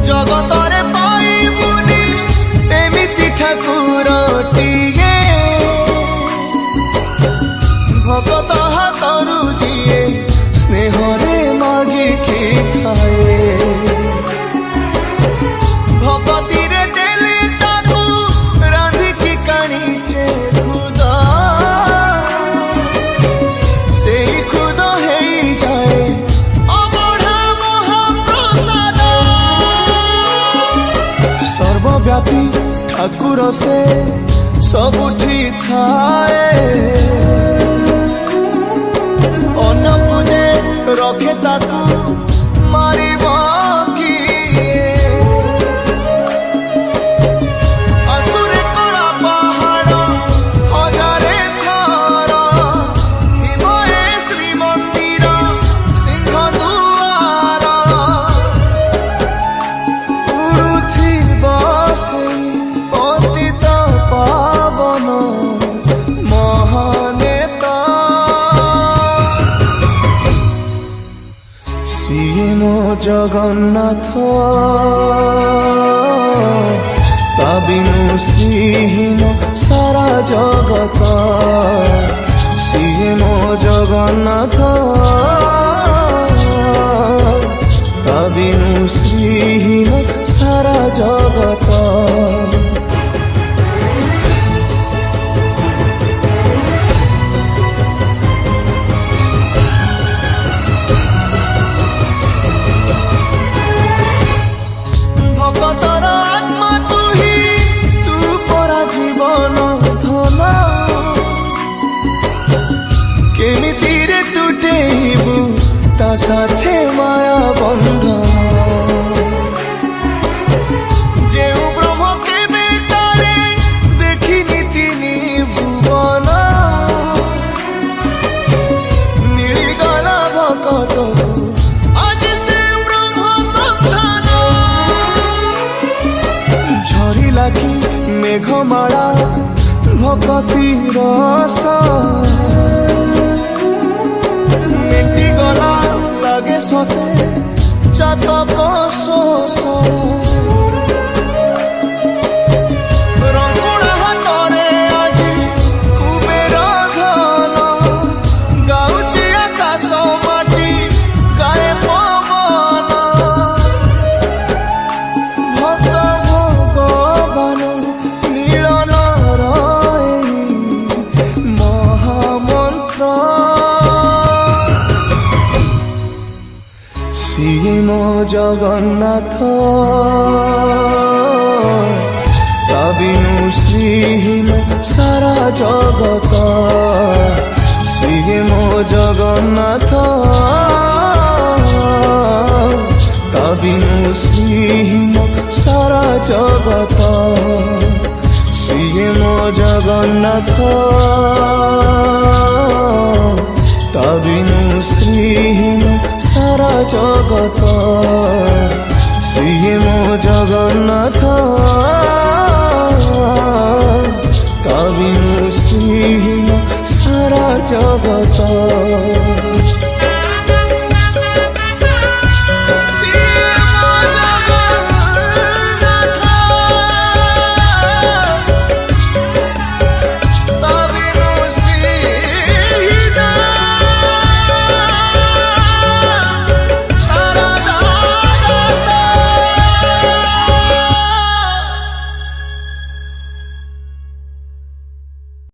जगतरे पाइबुनी एमिति ठाकुरटिए भगत हाथरू जिए स्नेहरे मागिकी खाए भगती रे देले ताकू रांधिकी काणीचे खुद से खुद है जाए अबढ़ा महाप्रसाद सर्वव्यापी ठाकुर से सबुठी थाए अन्न जे रखे ताकू मारिब किए असुरे कला पहाड़ हजारे थर हिमये श्रीमंदिर सिंह दुआर उड़ुथिब सेई पतित पावन महानेता सिए मो जगन्नाथ ता बिनु श्रीहीन सारा जगत सिए मो जगन्नाथ ता बिनु श्रीहीन सारा जगत भगतर आत्मा तू ही तू परा जीवन धन केमिति रे तुटेबु ता साथे माया बंधन जेउ ब्रह्म केबे तारे देखिनि तिनि भुवन मिलिगला भगतकु आज से ब्रह्म संधान झरिला कि मेघमाला भगती रस मेटी गला लगे सते चातक शोष रंगुणा हाथरे आजी कुबेर धन गाउची आकाश माटी गाए पवन भक्त भगवान मिलन रही महामंत्र सिए मो जगन्नाथ ता बिनु श्रीहीन सारा जगत सिए मो जगन्नाथ ता बिनु श्रीहीन सारा जगत सिए मो जगन्नाथ ता बिनु श्रीहीन सारा जगत सिए मो जगन्नाथ